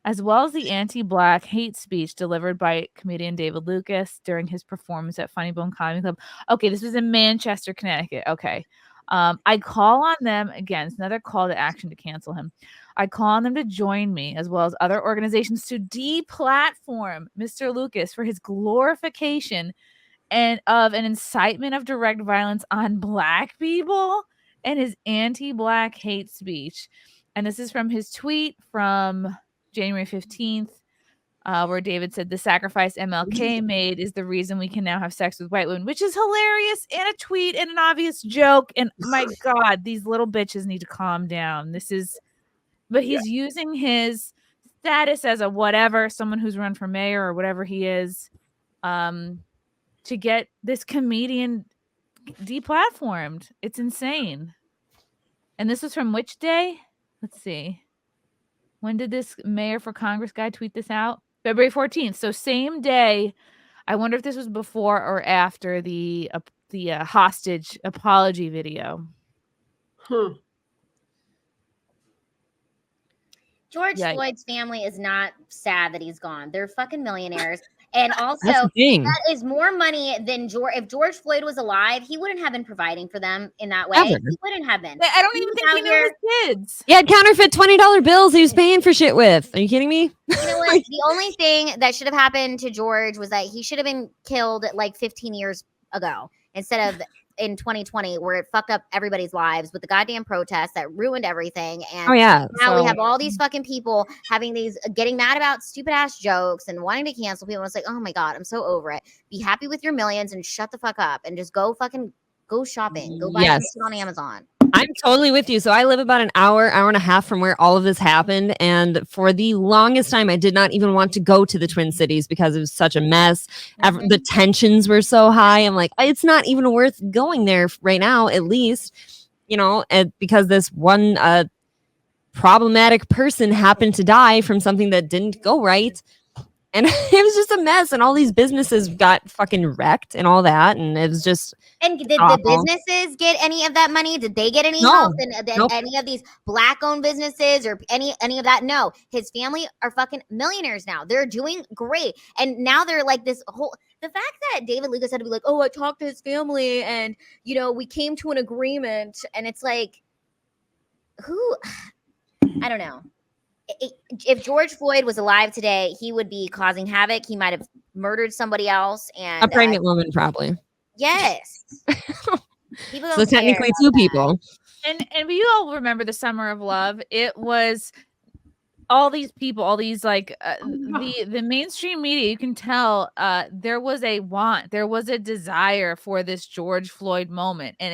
as well as the anti-Black hate speech delivered by comedian David Lucas during his performance at Funny Bone Comedy Club. Okay, this was in Manchester, Connecticut. Okay. I call on them, again, it's another call to action to cancel him. I call on them to join me, as well as other organizations, to deplatform Mr. Lucas for his glorification and of an incitement of direct violence on Black people and his anti-Black hate speech. And this is from his tweet from January 15th, where David said, the sacrifice MLK made is the reason we can now have sex with white women, which is hilarious, and a tweet and an obvious joke. And my God, these little bitches need to calm down. But he's using his status as a whatever, someone who's run for mayor or whatever he is, to get this comedian deplatformed. It's insane. And this was from which day? Let's see. When did this Mayor for Congress guy tweet this out? February 14th. So same day I wonder if this was before or after the hostage apology video. George Yikes. Floyd's family is not sad that he's gone. They're fucking millionaires. And also, That's the thing. that is more money than George. If George Floyd was alive, he wouldn't have been providing for them in that way. Ever. He wouldn't have been. I don't He even was think out he knew here- his kids. He had counterfeit $20 bills he was paying for shit with. Are you kidding me? You know what? The only thing that should have happened to George was that he should have been killed like 15 years ago instead of in 2020, where it fucked up everybody's lives with the goddamn protests that ruined everything. And Oh yeah. now we So- have all these fucking people having these getting mad about stupid ass jokes and wanting to cancel people. And it's like, oh my God, I'm so over it. Be happy with your millions and shut the fuck up and just go shopping. Go buy some Yes. shit on Amazon. I'm totally with you. So I live about an hour and a half from where all of this happened. And for the longest time, I did not even want to go to the Twin Cities because it was such a mess. The tensions were so high. I'm like, it's not even worth going there right now, at least, because this one problematic person happened to die from something that didn't go right. And it was just a mess. And all these businesses got fucking wrecked and all that. And it was just... And did awful. the businesses get any of that money? Did they get any No. help? And Nope. any of these black-owned businesses or any of that? No. His family are fucking millionaires now. They're doing great. And now they're like this whole... The fact that David Lucas had to be like, oh, I talked to his family and, we came to an agreement. And it's like, who... I don't know. If George Floyd was alive today, he would be causing havoc. He might have murdered somebody else. And A pregnant woman, probably. yes. People So don't care technically about two that. people. And you all remember the Summer of Love. It was all these people, all these like the mainstream media. You can tell there was a want, there was a desire for this George Floyd moment, and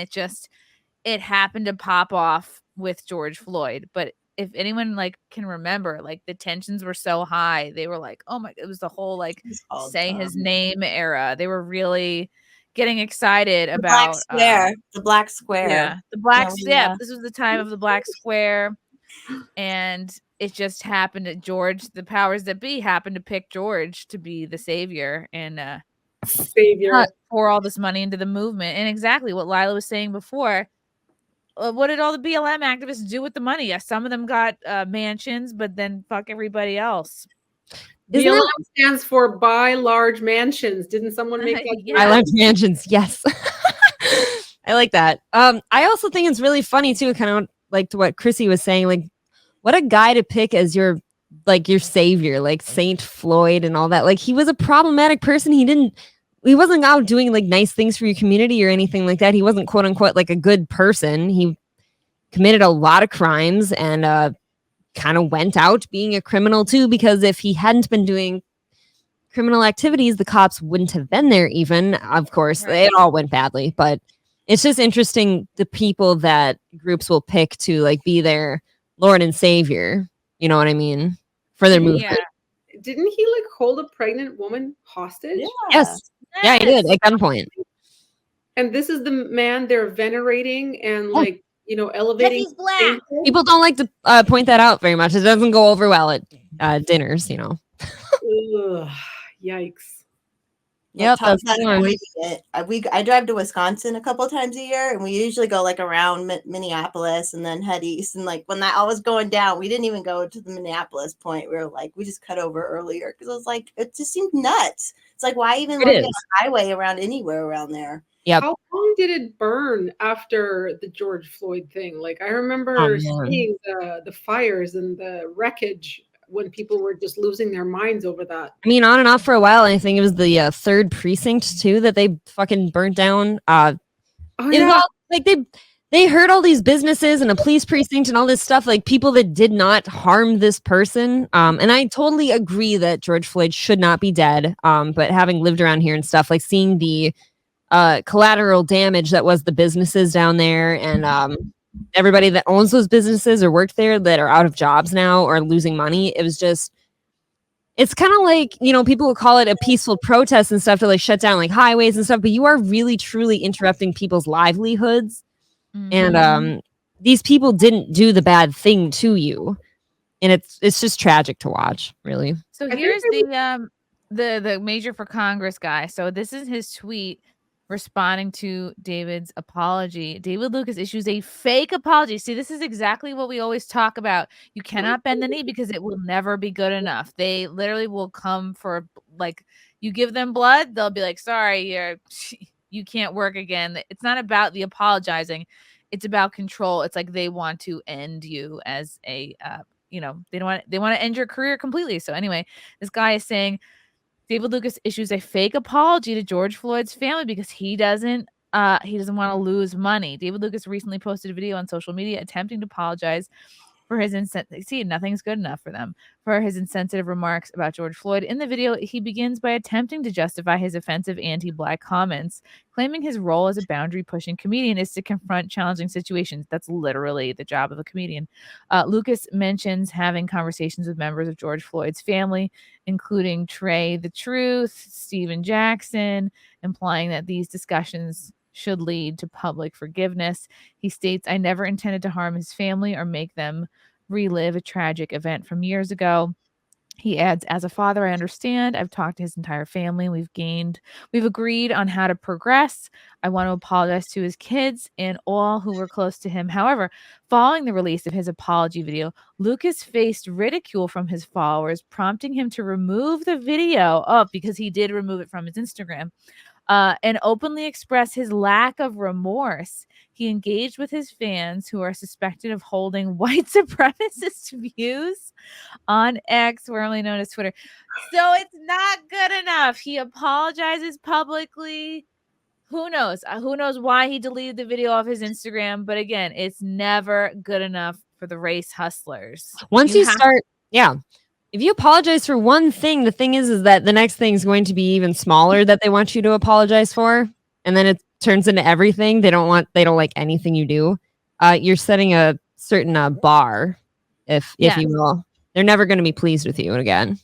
it happened to pop off with George Floyd. But if anyone can remember, the tensions were so high, they were like, oh my, it was the whole say his name era. They were really getting excited about the black square. Yeah, the black Yeah. This was the time of the black square, and it just happened that George, the powers that be, happened to pick George to be the savior and pour all this money into the movement. And exactly what Lila was saying before. What did all the BLM activists do with the money? Yeah, some of them got mansions, but then fuck everybody else. BLM stands for buy large mansions. Didn't someone make that? Yeah. I like mansions. Yes. I like that. I also think it's really funny too, kind of like to what Chrissy was saying, what a guy to pick as your savior, like Saint Floyd and all that. He was a problematic person. He wasn't out doing nice things for your community or anything like that. He wasn't quote unquote a good person. He committed a lot of crimes and kind of went out being a criminal too, because if he hadn't been doing criminal activities, the cops wouldn't have been there even. Of course, it all went badly, but it's just interesting the people that groups will pick to be their Lord and Savior. You know what I mean? For their movement. Yeah. Didn't he hold a pregnant woman hostage? Yeah. Yes. Yeah, he did at gunpoint. And this is the man they're venerating and elevating. He's black. People don't like to point that out very much. It doesn't go over well at dinners, Ugh, yikes. Yep, that's not the one. avoiding it. I drive to Wisconsin a couple times a year, and we usually go around Minneapolis and then head east. And when that all was going down, we didn't even go to the Minneapolis point. We were we just cut over earlier because it was it just seemed nuts. It's why even look at a highway around anywhere around there? Yep. How long did it burn after the George Floyd thing? I remember seeing the fires and the wreckage when people were just losing their minds over that. I mean, on and off for a while. I think it was the 3rd precinct too that they fucking burnt down. They hurt all these businesses and a police precinct and all this stuff. People that did not harm this person. And I totally agree that George Floyd should not be dead. But having lived around here and stuff, seeing the collateral damage that was the businesses down there and everybody that owns those businesses or worked there that are out of jobs now or losing money. It was just, it's kind of people will call it a peaceful protest and stuff to shut down highways and stuff, but you are really truly interrupting people's livelihoods. Mm-hmm. And these people didn't do the bad thing to you. And it's just tragic to watch, really. So here's the the Major for Congress guy. So this is his tweet responding to David's apology. David Lucas issues a fake apology. See, this is exactly what we always talk about. You cannot bend the knee because it will never be good enough. They literally will come for, like, you give them blood, they'll be like, sorry, you can't work again. It's not about the apologizing. It's about control. It's like they want to end you as a, they want to end your career completely. So anyway, this guy is saying, David Lucas issues a fake apology to George Floyd's family because he doesn't want to lose money. David Lucas recently posted a video on social media attempting to apologize for his nothing's good enough for them, for his insensitive remarks about George Floyd. In the video, he begins by attempting to justify his offensive anti-Black comments, claiming his role as a boundary-pushing comedian is to confront challenging situations. That's literally the job of a comedian. Lucas mentions having conversations with members of George Floyd's family, including Trey the Truth, Steven Jackson, implying that these discussions should lead to public forgiveness. He states, I never intended to harm his family or make them relive a tragic event from years ago. He adds, as a father, I understand. I've talked to his entire family. We've agreed on how to progress. I want to apologize to his kids and all who were close to him. However, following the release of his apology video, Lucas faced ridicule from his followers, prompting him to remove the video because he did remove it from his Instagram. And openly express his lack of remorse. He engaged with his fans who are suspected of holding white supremacist views on X, formerly known as Twitter. So it's not good enough. He apologizes publicly. Who knows? Who knows why he deleted the video off his Instagram? But again, it's never good enough for the race hustlers. Once you start, if you apologize for one thing, the thing is that the next thing is going to be even smaller that they want you to apologize for. And then it turns into everything. They don't like anything you do. You're setting a certain bar, if you will. They're never going to be pleased with you again.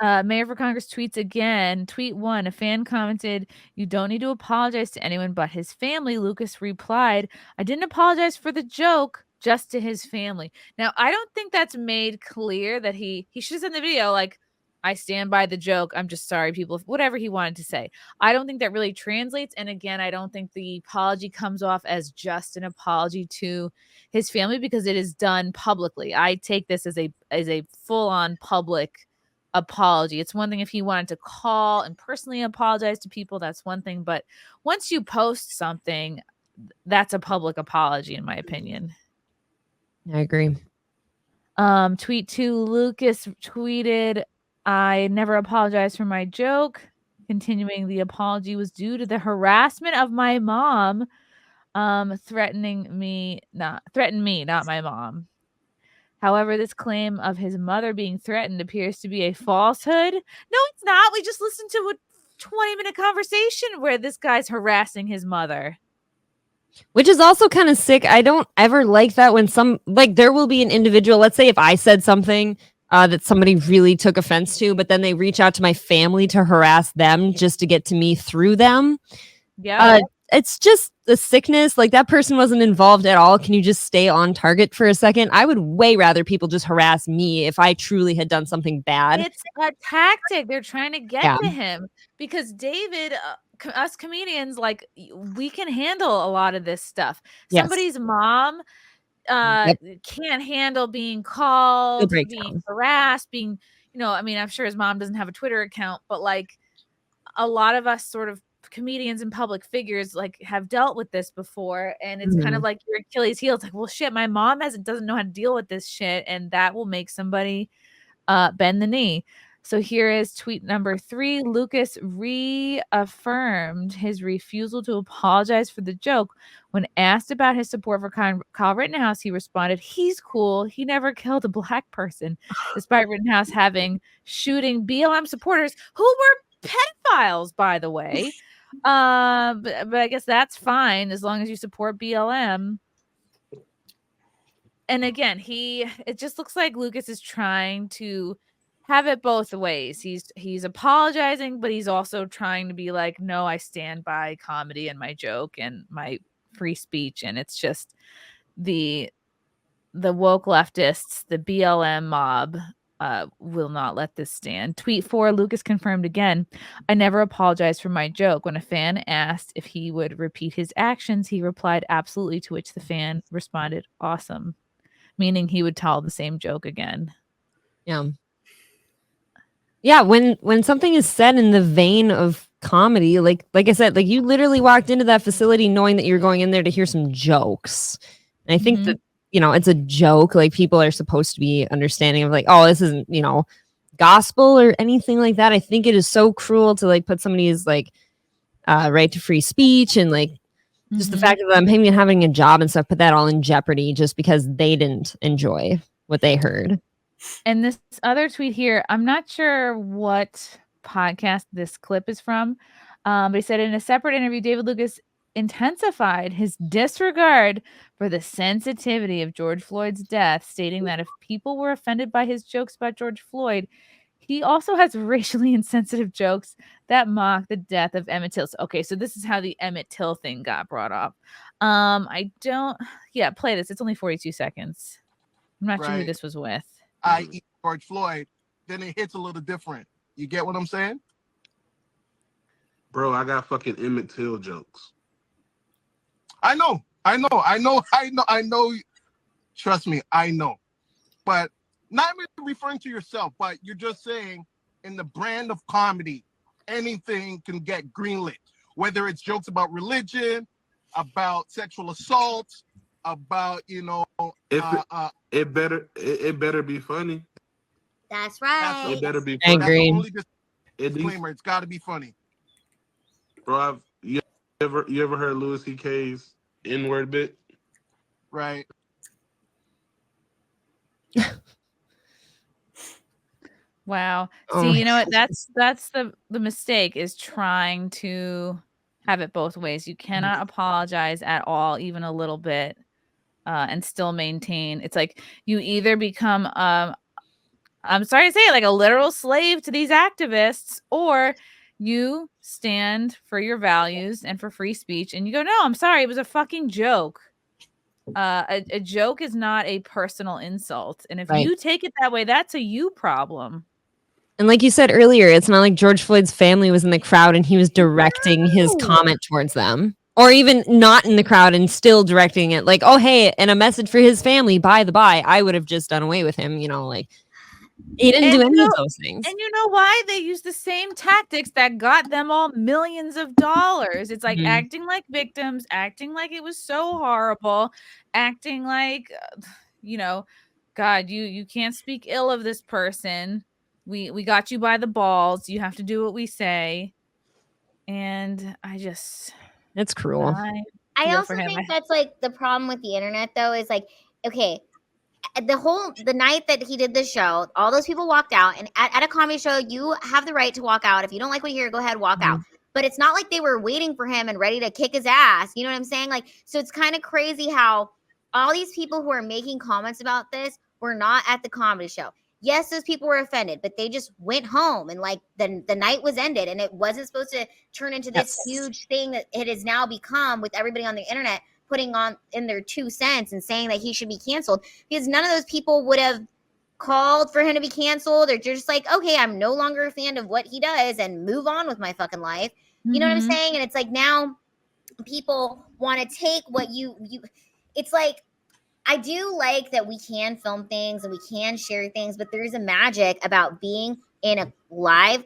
Mayor for Congress tweets again. Tweet 1, a fan commented, you don't need to apologize to anyone but his family. Lucas replied, I didn't apologize for the joke, just to his family. Now, I don't think that's made clear that he should have said in the video, like, I stand by the joke. I'm just sorry, people, whatever he wanted to say. I don't think that really translates. And again, I don't think the apology comes off as just an apology to his family because it is done publicly. I take this as a full-on public apology. It's one thing if he wanted to call and personally apologize to people, that's one thing. But once you post something, that's a public apology, in my opinion. I agree. Tweet 2, Lucas tweeted, I never apologized for my joke. Continuing, the apology was due to the harassment of my mom, threatened me, not my mom. However, this claim of his mother being threatened appears to be a falsehood. No, it's not. We just listened to a 20-minute conversation where this guy's harassing his mother. Which is also kind of sick. I don't ever like that when there will be an individual, let's say if I said something that somebody really took offense to, but then they reach out to my family to harass them just to get to me through them. Yeah. It's just the sickness. Like, that person wasn't involved at all. Can you just stay on target for a second? I would way rather people just harass me if I truly had done something bad. It's a tactic. They're trying to get to him because David, us comedians, like, we can handle a lot of this stuff. Yes. Somebody's mom can't handle being called, being harassed, being, I mean, I'm sure his mom doesn't have a Twitter account, but like a lot of us sort of comedians and public figures like have dealt with this before, and it's kind of like your Achilles heel. It's like, well, shit, my mom doesn't know how to deal with this shit, and that will make somebody bend the knee. So here is tweet number 3. Lucas reaffirmed his refusal to apologize for the joke. When asked about his support for Kyle Rittenhouse, he responded, he's cool. He never killed a Black person, despite Rittenhouse shooting BLM supporters who were pedophiles, by the way. But I guess that's fine as long as you support BLM. And again, it just looks like Lucas is trying to have it both ways. He's apologizing, but he's also trying to be like, no, I stand by comedy and my joke and my free speech. And it's just the woke leftists, the BLM mob, will not let this stand. Tweet 4, Lucas confirmed again. I never apologized for my joke. When a fan asked if he would repeat his actions, he replied, absolutely, to which the fan responded, awesome, meaning he would tell the same joke again. Yeah, when something is said in the vein of comedy, like I said, like you literally walked into that facility knowing that you're going in there to hear some jokes. And I think that, it's a joke. Like people are supposed to be understanding of like, oh, this isn't, gospel or anything like that. I think it is so cruel to like put somebody's like right to free speech and like just the fact of them having a job and stuff, put that all in jeopardy just because they didn't enjoy what they heard. And this other tweet here, I'm not sure what podcast this clip is from, but he said in a separate interview, David Lucas intensified his disregard for the sensitivity of George Floyd's death, stating that if people were offended by his jokes about George Floyd, he also has racially insensitive jokes that mock the death of Emmett Till. Okay, so this is how the Emmett Till thing got brought up. Play this. It's only 42 seconds. I'm not sure who this was with. I.e. George Floyd, then it hits a little different. You get what I'm saying? Bro, I got fucking Emmett Till jokes. I know. Trust me, I know. But not even referring to yourself, but you're just saying in the brand of comedy, anything can get greenlit. Whether it's jokes about religion, about sexual assault, about, it better be funny. That's right. It better be funny. That's the only disclaimer. It's got to be funny. Bro, you ever heard Louis C.K.'s N-word bit? Right. Wow. See, you know what? That's the mistake, is trying to have it both ways. You cannot apologize at all, even a little bit, and still maintain. It's like you either become I'm sorry to say it, like a literal slave to these activists, or you stand for your values and for free speech and you go, no, I'm sorry, it was a fucking joke. A joke is not a personal insult. And if you take it that way, that's a you problem. And like you said earlier, it's not like George Floyd's family was in the crowd and he was directing his comment towards them. Or even not in the crowd and still directing it. Like, oh, hey, and a message for his family, by the by, I would have just done away with him, like. He didn't do any of those things. And you know why? They use the same tactics that got them all millions of dollars. It's like acting like victims, acting like it was so horrible, acting like, God, you can't speak ill of this person. We got you by the balls. You have to do what we say. And it's cruel. I also think that's like the problem with the internet, though, is like, okay, the night that he did this show, all those people walked out, and at a comedy show, you have the right to walk out. If you don't like what you hear, go ahead, walk out. But it's not like they were waiting for him and ready to kick his ass. You know what I'm saying? Like, so it's kind of crazy how all these people who are making comments about this were not at the comedy show. Yes, those people were offended, but they just went home and like the night was ended, and it wasn't supposed to turn into this huge thing that it has now become with everybody on the internet putting on in their 2 cents and saying that he should be canceled, because none of those people would have called for him to be canceled. They're just like, okay, I'm no longer a fan of what he does and move on with my fucking life. You know what I'm saying? And it's like now people want to take what you it's like, I do like that we can film things and we can share things, but there's a magic about being in a live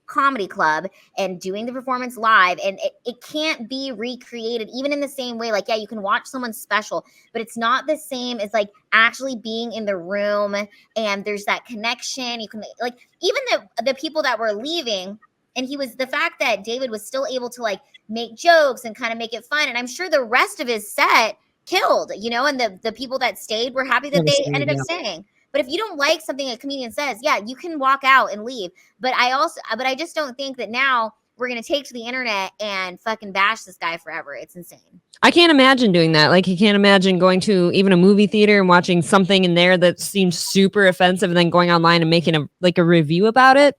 comedy club and doing the performance live, and it can't be recreated even in the same way. Like, yeah, you can watch someone special, but it's not the same as like actually being in the room, and there's that connection. You can like, even the people that were leaving, and the fact that David was still able to like make jokes and kind of make it fun, and I'm sure the rest of his set killed, and the people that stayed were happy that they ended up staying. But if you don't like something a comedian says, yeah, you can walk out and leave. But I just don't think that now we're going to take to the internet and fucking bash this guy forever. It's insane. I can't imagine doing that. Like, you can't imagine going to even a movie theater and watching something in there that seems super offensive and then going online and making a review about it,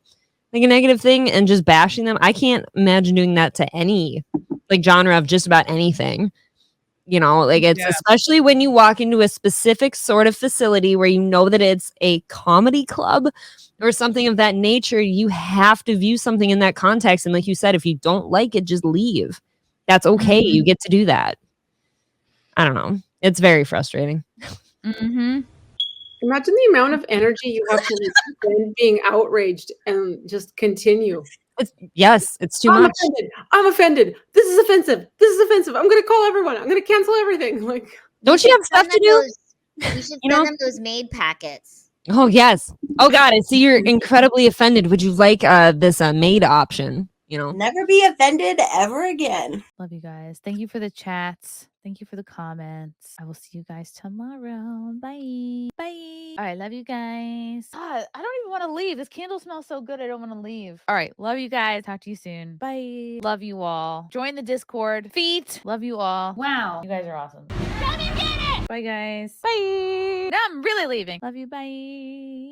like a negative thing, and just bashing them. I can't imagine doing that to any like genre of just about anything. You know, like it's especially when you walk into a specific sort of facility where you know that it's a comedy club or something of that nature, you have to view something in that context. And like you said, if you don't like it, just leave. That's okay. You get to do that. I don't know. It's very frustrating. Imagine the amount of energy you have to spend being outraged and just continue. It's too much. I'm offended. This is offensive. I'm going to call everyone. I'm going to cancel everything. Like, don't you have stuff to do? You should send them those made packets. Oh, yes. Oh, God. I see you're incredibly offended. Would you like this maid option? You know, never be offended ever again. Love you guys. Thank you for the chats. Thank you for the comments. I will see you guys tomorrow. Bye. Bye. All right. Love you guys. God, I don't even want to leave. This candle smells so good. I don't want to leave. All right. Love you guys. Talk to you soon. Bye. Love you all. Join the Discord. Feet. Love you all. Wow. You guys are awesome. Bye, guys. Bye. Now I'm really leaving. Love you. Bye.